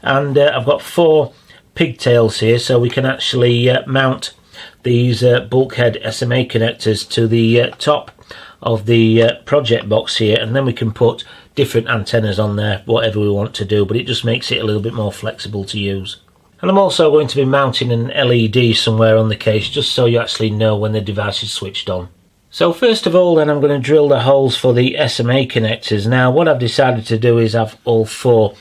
and I've got 4 pigtails here, so we can actually mount these bulkhead SMA connectors to the top of the project box here, and then we can put different antennas on there, whatever we want to do, but it just makes it a little bit more flexible to use. And I'm also going to be mounting an LED somewhere on the case, just so you actually know when the device is switched on. So first of all then, I'm going to drill the holes for the SMA connectors. Now what I've decided to do is have all 4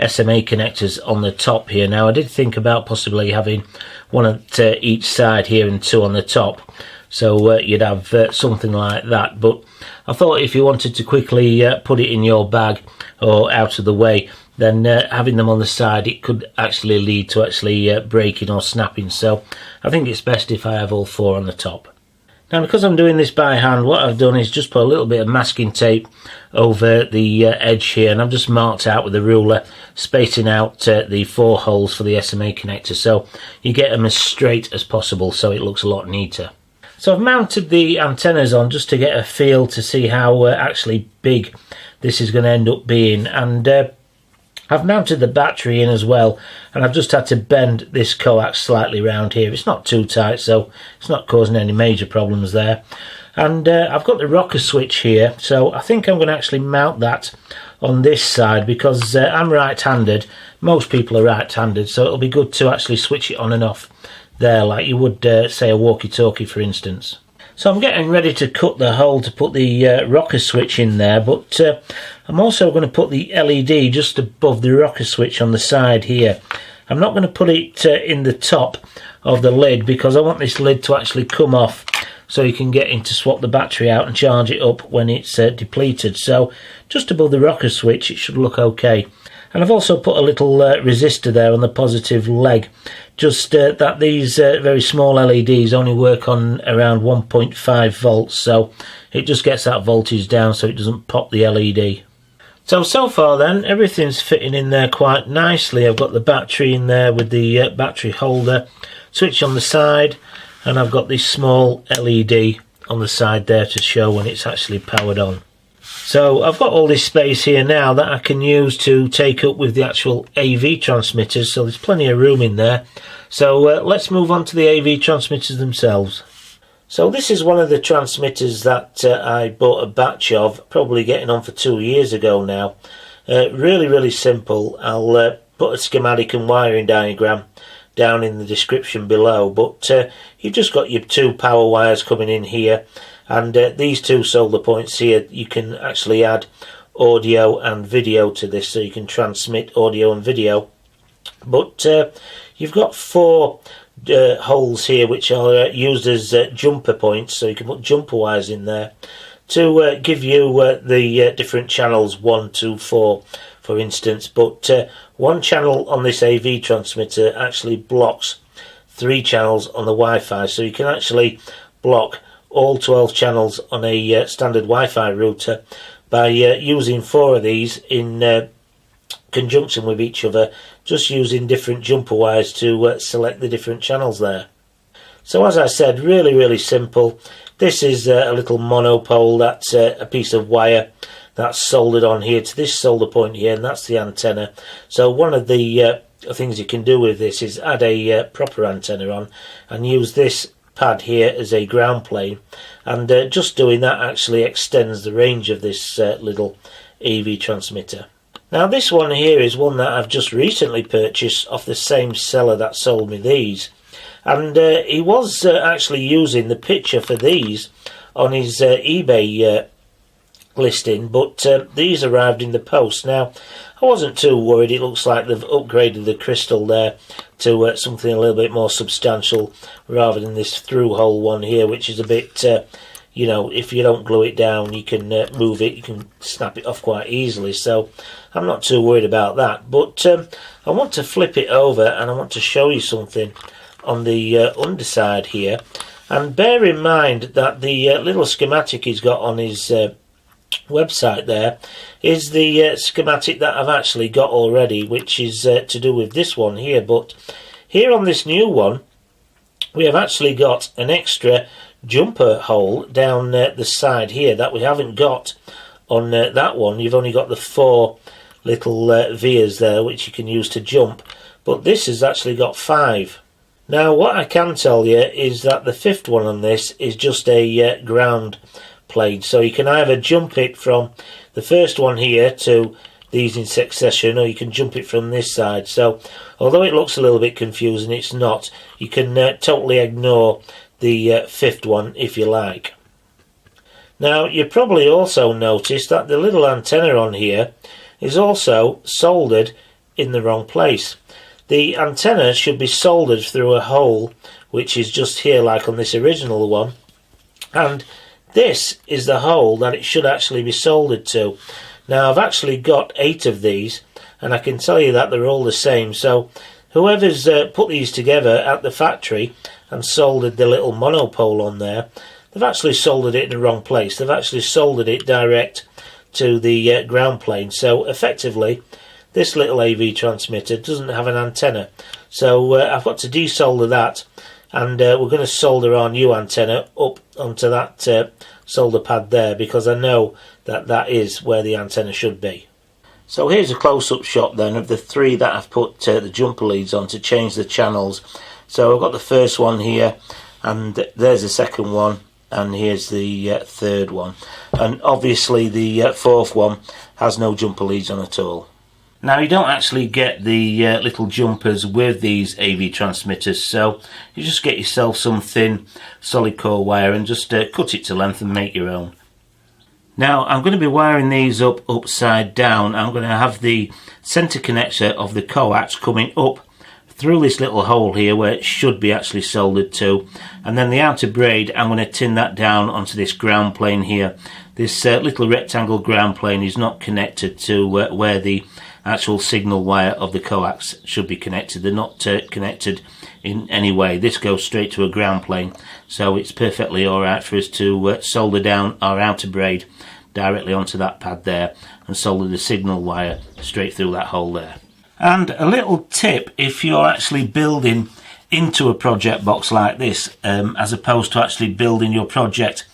SMA connectors on the top here. Now I did think about possibly having one at each side here and 2 on the top, so you'd have something like that, but I thought if you wanted to quickly put it in your bag or out of the way, then having them on the side, it could actually lead to actually breaking or snapping, so I think it's best if I have all 4 on the top. Now because I'm doing this by hand, what I've done is just put a little bit of masking tape over the edge here, and I've just marked out with a ruler, spacing out the 4 holes for the SMA connector, so you get them as straight as possible so it looks a lot neater. So I've mounted the antennas on just to get a feel to see how actually big this is going to end up being, and I've mounted the battery in as well, and I've just had to bend this coax slightly round here. It's not too tight, so it's not causing any major problems there. And I've got the rocker switch here, so I think I'm going to actually mount that on this side because I'm right-handed. Most people are right-handed, so it'll be good to actually switch it on and off there like you would say a walkie-talkie, for instance. So I'm getting ready to cut the hole to put the rocker switch in there, but I'm also going to put the LED just above the rocker switch on the side here. I'm not going to put it in the top of the lid because I want this lid to actually come off so you can get in to swap the battery out and charge it up when it's depleted. So just above the rocker switch it should look okay. And I've also put a little resistor there on the positive leg, just that these very small LEDs only work on around 1.5 volts, so it just gets that voltage down so it doesn't pop the LED. So far then, everything's fitting in there quite nicely. I've got the battery in there with the battery holder, switch on the side, and I've got this small LED on the side there to show when it's actually powered on. So I've got all this space here now that I can use to take up with the actual AV transmitters, so there's plenty of room in there. So let's move on to the AV transmitters themselves. So this is one of the transmitters that I bought a batch of, probably getting on for 2 years ago now. Really simple. I'll put a schematic and wiring diagram down in the description below, but you've just got your 2 power wires coming in here, and these 2 solder points here, you can actually add audio and video to this, so you can transmit audio and video. But you've got 4 holes here which are used as jumper points, so you can put jumper wires in there to give you the different channels, 1, 2, 4 for instance. But one channel on this AV transmitter actually blocks 3 channels on the Wi-Fi, so you can actually block all 12 channels on a standard Wi-Fi router by using 4 of these in conjunction with each other, just using different jumper wires to select the different channels there. So as I said, really simple. This is a little monopole, that's a piece of wire that's soldered on here to this solder point here, and that's the antenna. So one of the things you can do with this is add a proper antenna on and use this pad here as a ground plane, and just doing that actually extends the range of this little AV transmitter. Now this one here is one that I've just recently purchased off the same seller that sold me these, and he was actually using the picture for these on his eBay listing, but these arrived in the post. Now I wasn't too worried. It looks like they've upgraded the crystal there to something a little bit more substantial rather than this through hole one here, which is a bit you know, if you don't glue it down you can move it, you can snap it off quite easily, so I'm not too worried about that. But I want to flip it over and I want to show you something on the underside here, and bear in mind that the little schematic he's got on his website there is the schematic that I've actually got already, which is to do with this one here. But here on this new one we have actually got an extra jumper hole down the side here that we haven't got on that one. You've only got the 4 little vias there which you can use to jump, but this has actually got 5. Now what I can tell you is that the 5th one on this is just a ground plane, so you can either jump it from the first one here to these in succession, or you can jump it from this side. So although it looks a little bit confusing, it's not. You can totally ignore the 5th one if you like. Now you probably also noticed that the little antenna on here is also soldered in the wrong place. The antenna should be soldered through a hole which is just here like on this original one, and this is the hole that it should actually be soldered to. Now I've actually got 8 of these, and I can tell you that they're all the same, so whoever's put these together at the factory and soldered the little monopole on there, they've actually soldered it in the wrong place. They've actually soldered it direct to the ground plane, so effectively this little AV transmitter doesn't have an antenna. So I've got to desolder that, and we're going to solder our new antenna up onto that solder pad there, because I know that that is where the antenna should be. So here's a close-up shot then of the 3 that I've put the jumper leads on to change the channels. So I've got the first one here, and there's the second one, and here's the 3rd one, and obviously the 4th one has no jumper leads on at all. Now you don't actually get the little jumpers with these AV transmitters, so you just get yourself some thin solid core wire and just cut it to length and make your own. Now I'm going to be wiring these up upside down. I'm going to have the centre connector of the coax coming up through this little hole here where it should be actually soldered to, and then the outer braid I'm going to tin that down onto this ground plane here. This little rectangle ground plane is not connected to where the actual signal wire of the coax should be connected. They're not connected in any way. This goes straight to a ground plane, so it's perfectly alright for us to solder down our outer braid directly onto that pad there and solder the signal wire straight through that hole there. And a little tip, if you're actually building into a project box like this, as opposed to actually building your project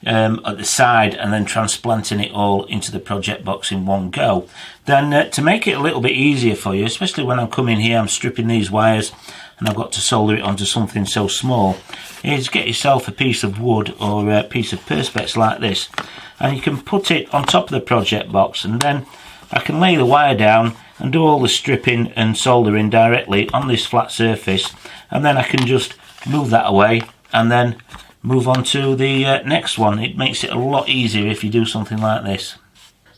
at the side and then transplanting it all into the project box in one go, then to make it a little bit easier for you, especially when I'm coming here, I'm stripping these wires and I've got to solder it onto something so small, is get yourself a piece of wood or a piece of perspex like this, and you can put it on top of the project box, and then I can lay the wire down and do all the stripping and soldering directly on this flat surface, and then I can just move that away and then move on to the next one. It makes it a lot easier if you do something like this.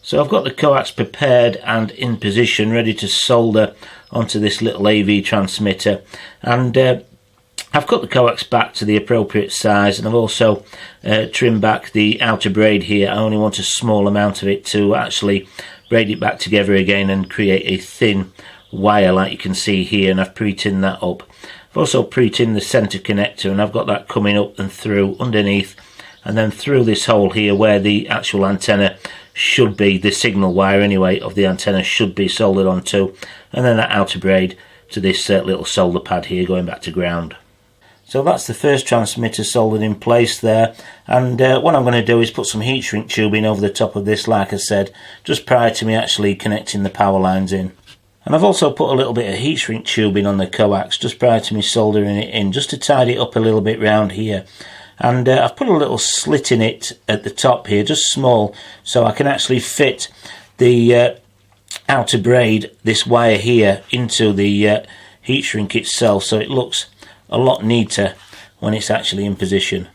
So I've got the coax prepared and in position, ready to solder onto this little AV transmitter, and I've cut the coax back to the appropriate size, and I've also trimmed back the outer braid here. I only want a small amount of it to actually braid it back together again and create a thin wire like you can see here, and I've pre-tinned that up. I've also pre-tinned the centre connector, and I've got that coming up and through underneath, and then through this hole here where the actual antenna should be, the signal wire anyway of the antenna should be soldered onto, and then that outer braid to this little solder pad here going back to ground. So that's the first transmitter soldered in place there, and what I'm going to do is put some heat shrink tubing over the top of this, like I said, just prior to me actually connecting the power lines in. And I've also put a little bit of heat shrink tubing on the coax just prior to me soldering it in, just to tidy it up a little bit round here. And I've put a little slit in it at the top here, just small, so I can actually fit the outer braid, this wire here, into the heat shrink itself, so it looks a lot neater when it's actually in position.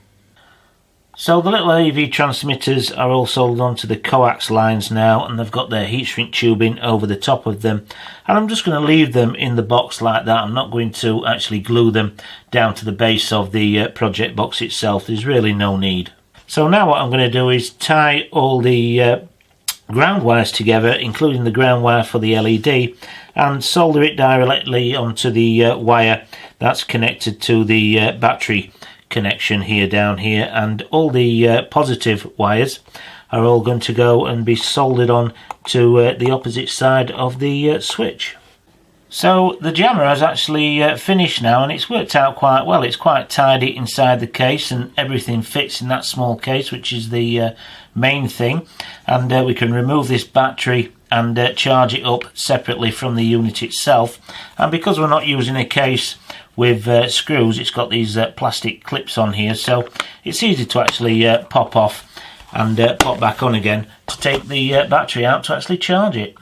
So the little AV transmitters are all soldered onto the coax lines now, and they've got their heat shrink tubing over the top of them, and I'm just going to leave them in the box like that. I'm not going to actually glue them down to the base of the project box itself. There's really no need. So now what I'm going to do is tie all the ground wires together, including the ground wire for the LED, and solder it directly onto the wire that's connected to the battery connection here down here, and all the positive wires are all going to go and be soldered on to the opposite side of the switch. So the jammer has actually finished now, and it's worked out quite well. It's quite tidy inside the case, and everything fits in that small case, which is the main thing. And we can remove this battery and charge it up separately from the unit itself. And because we're not using a case with screws, it's got these plastic clips on here, so it's easy to actually pop off and pop back on again to take the battery out to actually charge it.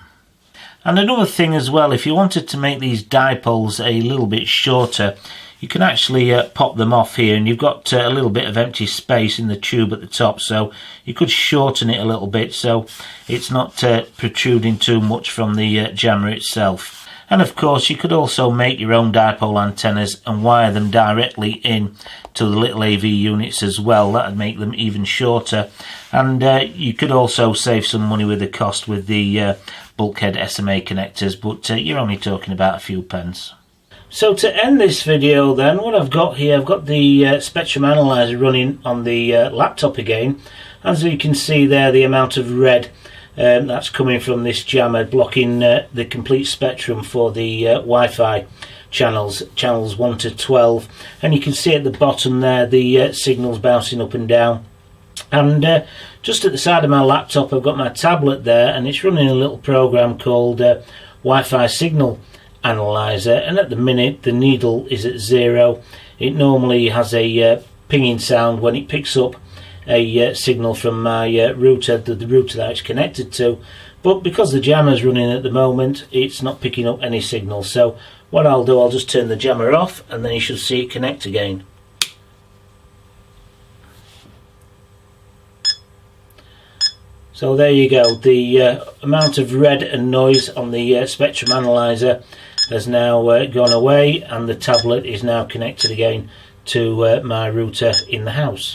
And another thing as well, if you wanted to make these dipoles a little bit shorter, you can actually pop them off here, and you've got a little bit of empty space in the tube at the top, so you could shorten it a little bit so it's not protruding too much from the jammer itself. And of course you could also make your own dipole antennas and wire them directly in to the little AV units as well. That would make them even shorter, and you could also save some money with the cost with the bulkhead SMA connectors, but you're only talking about a few pence. So to end this video then, what I've got here, I've got the spectrum analyzer running on the laptop again. As you can see there, the amount of red that's coming from this jammer blocking the complete spectrum for the Wi-Fi channels 1 to 12, and you can see at the bottom there the signals bouncing up and down. And just at the side of my laptop I've got my tablet there, and it's running a little program called Wi-Fi signal analyzer, and at the minute the needle is at 0. It normally has a pinging sound when it picks up a signal from my router, the router that it's connected to, but because the jammer is running at the moment, it's not picking up any signal. So what I'll do, I'll just turn the jammer off, and then you should see it connect again. So there you go, the amount of red and noise on the spectrum analyzer has now gone away, and the tablet is now connected again to my router in the house.